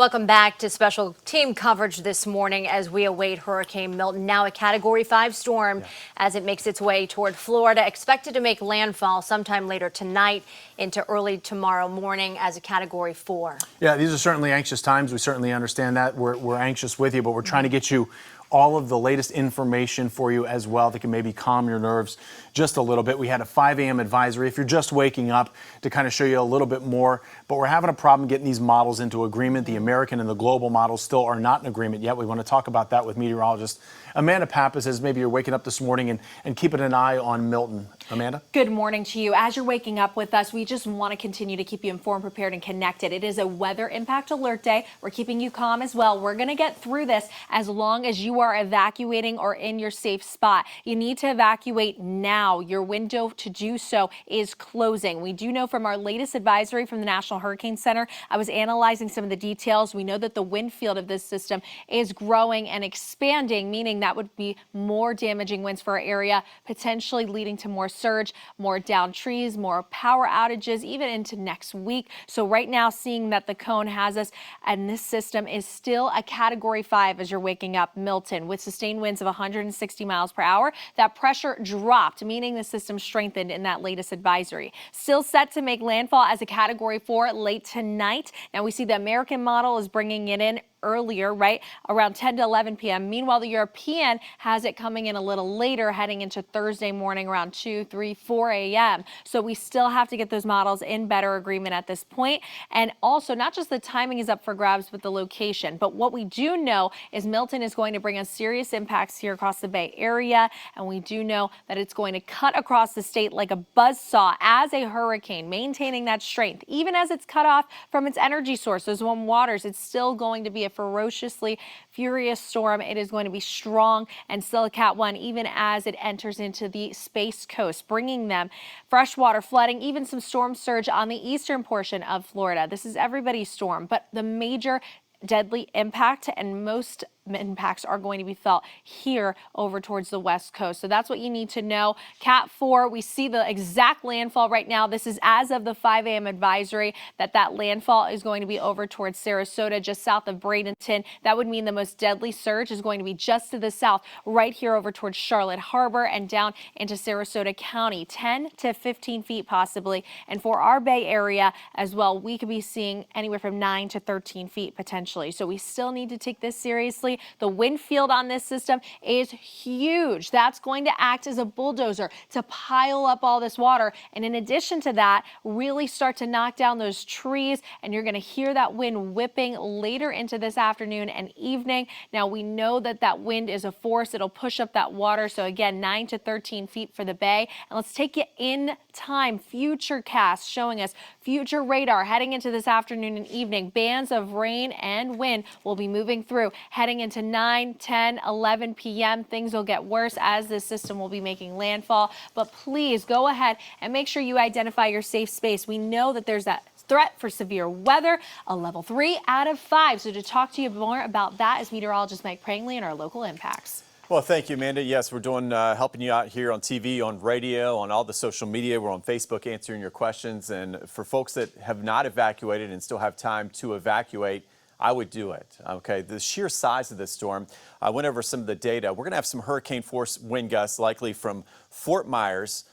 Welcome back to special team coverage this morning as we await Hurricane Milton, now a Category 5 storm as it makes its way toward Florida, expected to make landfall sometime later tonight into early tomorrow morning as a Category 4. Yeah, these are certainly anxious times. We certainly understand that. We're anxious with you, but we're trying to get you all of the latest information for you as well that can maybe calm your nerves just a little bit. We had a 5 a.m. advisory if you're just waking up to kind of show you a little bit more, but we're having a problem getting these models into agreement. The American and the global models still are not in agreement yet. We want to talk about that with meteorologist Amanda Pappas as maybe you're waking up this morning and keeping an eye on Milton. Amanda? Good morning to you. As you're waking up with us, we just want to continue to keep you informed, prepared, and connected. It is a weather impact alert day. We're keeping you calm as well. We're going to get through this as long as you are evacuating or in your safe spot. You need to evacuate now. Your window to do so is closing. We do know from our latest advisory from the National Hurricane Center, I was analyzing some of the details. We know that the wind field of this system is growing and expanding, meaning that would be more damaging winds for our area, potentially leading to more surge, more downed trees, more power outages, even into next week. So right now, seeing that the cone has us, and this system is still a Category 5 as you're waking up, Milton, with sustained winds of 160 miles per hour. That pressure dropped, meaning the system strengthened in that latest advisory. Still set to make landfall as a Category 4 late tonight. Now we see the American model is bringing it in earlier, right around 10 to 11 p.m. Meanwhile, the European has it coming in a little later, heading into Thursday morning around 2, 3, 4 a.m. So we still have to get those models in better agreement at this point. And also, not just the timing is up for grabs, but the location. But what we do know is Milton is going to bring us serious impacts here across the Bay Area. And we do know that it's going to cut across the state like a buzzsaw as a hurricane, maintaining that strength. Even as it's cut off from its energy source, those warm waters, it's still going to be a ferociously furious storm. It is going to be strong and still a Cat 1 even as it enters into the Space Coast, bringing them freshwater flooding, even some storm surge on the eastern portion of Florida. This is everybody's storm, but the major deadly impact and most impacts are going to be felt here over towards the west coast. So that's what you need to know. Cat 4, we see the exact landfall right now. This is as of the 5 a.m. advisory that landfall is going to be over towards Sarasota, just south of Bradenton. That would mean the most deadly surge is going to be just to the south, right here over towards Charlotte Harbor and down into Sarasota County, 10 to 15 feet possibly. And for our Bay Area as well, we could be seeing anywhere from 9 to 13 feet potentially. So we still need to take this seriously. The wind field on this system is huge. That's going to act as a bulldozer to pile up all this water. And in addition to that, really start to knock down those trees. And you're going to hear that wind whipping later into this afternoon and evening. Now, we know that wind is a force. It'll push up that water. So again, 9 to 13 feet for the bay. And let's take you in time. Future cast showing us future radar heading into this afternoon and evening. Bands of rain and wind will be moving through, heading into 9, 10, 11 p.m. Things will get worse as this system will be making landfall. But please go ahead and make sure you identify your safe space. We know that there's that threat for severe weather, a level 3 out of 5. So to talk to you more about that is meteorologist Mike Prangley and our local impacts. Well, thank you, Amanda. Yes, we're doing helping you out here on TV, on radio, on all the social media. We're on Facebook answering your questions. And for folks that have not evacuated and still have time to evacuate, I would do it. Okay, the sheer size of this storm, I went over some of the data. We're going to have some hurricane force wind gusts likely from Fort Myers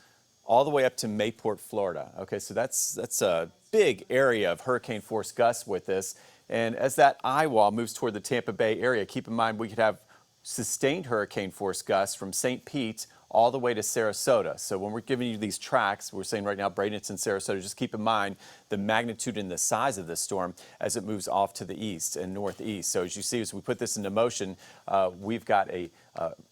all the way up to Mayport, Florida. Okay, so that's a big area of hurricane force gusts with this. And as that eye wall moves toward the Tampa Bay area, keep in mind we could have sustained hurricane force gusts from St. Pete all the way to Sarasota. So when we're giving you these tracks, we're saying right now Bradenton, Sarasota, just keep in mind the magnitude and the size of this storm as it moves off to the east and northeast. So as you see, as we put this into motion, we've got a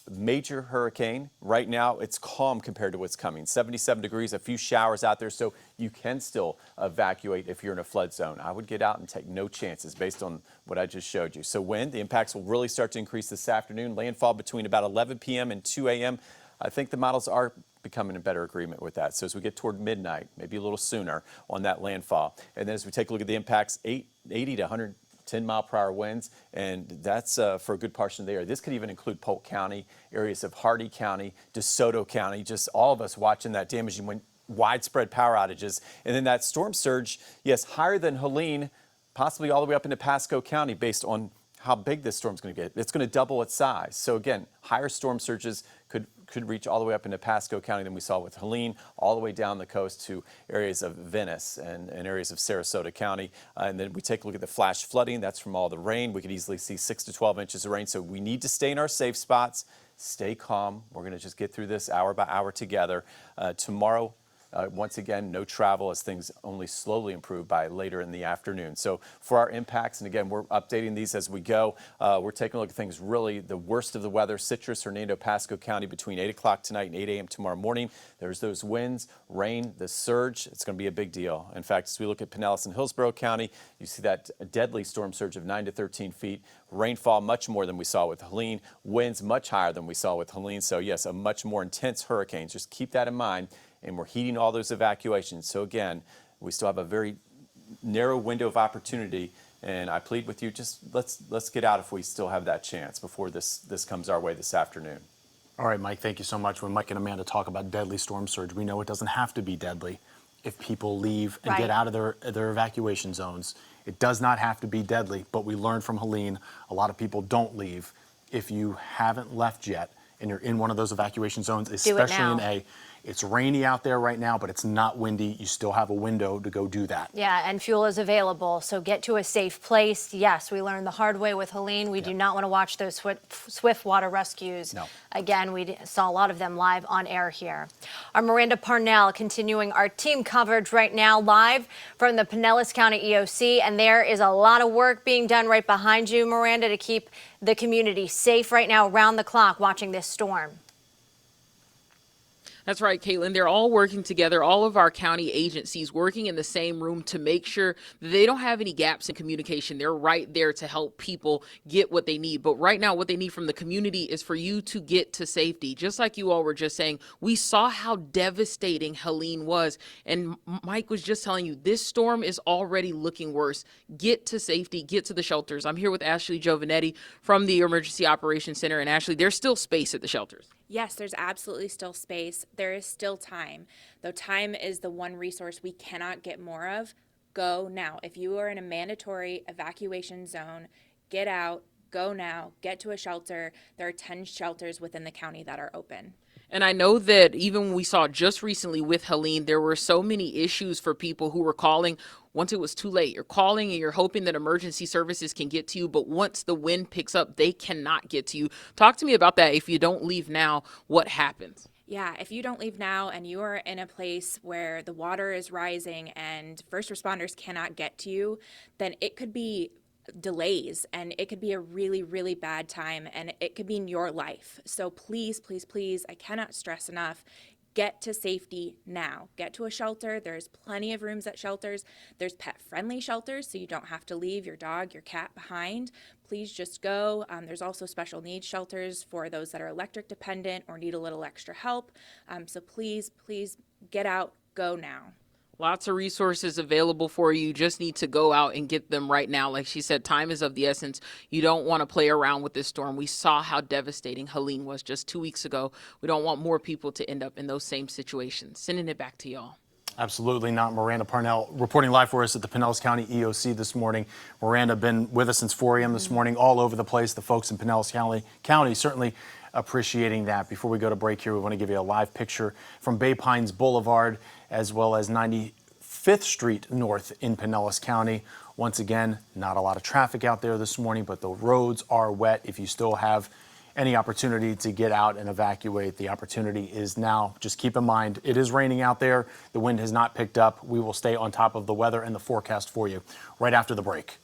major hurricane. Right now, it's calm compared to what's coming. 77 degrees, a few showers out there, so you can still evacuate if you're in a flood zone. I would get out and take no chances based on what I just showed you. So wind, the impacts will really start to increase this afternoon. Landfall between about 11 p.m. and 2 a.m. I think the models are becoming in better agreement with that. So as we get toward midnight, maybe a little sooner on that landfall. And then as we take a look at the impacts, 80 to 110 mile per hour winds, and that's for a good portion of the area. This could even include Polk County, areas of Hardee County, DeSoto County, just all of us watching that damaging wind, widespread power outages. And then that storm surge, yes, higher than Helene, possibly all the way up into Pasco County based on how big this storm's going to get. It's going to double its size. So again, higher storm surges could reach all the way up into Pasco County than we saw with Helene, all the way down the coast to areas of Venice and areas of Sarasota County. And then we take a look at the flash flooding. That's from all the rain. We could easily see 6 to 12 inches of rain. So we need to stay in our safe spots, stay calm. We're going to just get through this hour by hour together. Tomorrow, once again, no travel as things only slowly improve by later in the afternoon. So for our impacts, and again, we're updating these as we go. We're taking a look at things really the worst of the weather. Citrus, Hernando, Pasco County between 8 o'clock tonight and 8 a.m. tomorrow morning. There's those winds, rain, the surge. It's going to be a big deal. In fact, as we look at Pinellas and Hillsborough County, you see that deadly storm surge of 9 to 13 feet. Rainfall much more than we saw with Helene. Winds much higher than we saw with Helene. So yes, a much more intense hurricane. Just keep that in mind. And we're heeding all those evacuations. So again, we still have a very narrow window of opportunity, and I plead with you, just let's get out if we still have that chance before this comes our way this afternoon. All right, Mike, thank you so much. When Mike and Amanda talk about deadly storm surge, we know it doesn't have to be deadly if people leave and get out of their evacuation zones. It does not have to be deadly, but we learned from Helene, a lot of people don't leave. If you haven't left yet and you're in one of those evacuation zones, especially in it's rainy out there right now, but it's not windy. You still have a window to go do that. Yeah, and fuel is available, so get to a safe place. Yes, we learned the hard way with Helene. We do not want to watch those swift water rescues. No. Again, we saw a lot of them live on air here. Our Miranda Parnell continuing our team coverage right now, live from the Pinellas County EOC, and there is a lot of work being done right behind you, Miranda, to keep the community safe right now around the clock watching this storm. That's right, Caitlin. They're all working together, all of our county agencies working in the same room to make sure that they don't have any gaps in communication. They're right there to help people get what they need. But right now, what they need from the community is for you to get to safety. Just like you all were just saying, we saw how devastating Helene was. And Mike was just telling you, this storm is already looking worse. Get to safety, get to the shelters. I'm here with Ashley Giovanetti from the Emergency Operations Center. And Ashley, there's still space at the shelters. Yes, there's absolutely still space. There is still time. Though time is the one resource we cannot get more of, go now. If you are in a mandatory evacuation zone, get out, go now, get to a shelter. There are 10 shelters within the county that are open. And I know that even we saw just recently with Helene, there were so many issues for people who were calling once it was too late. You're calling and you're hoping that emergency services can get to you, but once the wind picks up, they cannot get to you. Talk to me about that. If you don't leave now, what happens? Yeah, if you don't leave now and you are in a place where the water is rising and first responders cannot get to you, then it could be delays and it could be a really, really bad time and it could mean your life. So please, please, please, I cannot stress enough, get to safety now. Get to a shelter. There's plenty of rooms at shelters. There's pet-friendly shelters, so you don't have to leave your dog, your cat behind. Please just go. There's also special needs shelters for those that are electric dependent or need a little extra help. So please, please get out, go now. Lots of resources available for you. You just need to go out and get them right now. Like she said, time is of the essence. You don't want to play around with this storm. We saw how devastating Helene was just 2 weeks ago. We don't want more people to end up in those same situations. Sending it back to y'all. Absolutely not. Miranda Parnell reporting live for us at the Pinellas County EOC this morning. Miranda been with us since 4 a.m. this morning, all over the place. The folks in Pinellas County certainly appreciating that. Before we go to break here, we want to give you a live picture from Bay Pines Boulevard as well as 95th Street North in Pinellas County. Once again, not a lot of traffic out there this morning, but the roads are wet. If you still have any opportunity to get out and evacuate, the opportunity is now. Just keep in mind, it is raining out there. The wind has not picked up. We will stay on top of the weather and the forecast for you right after the break.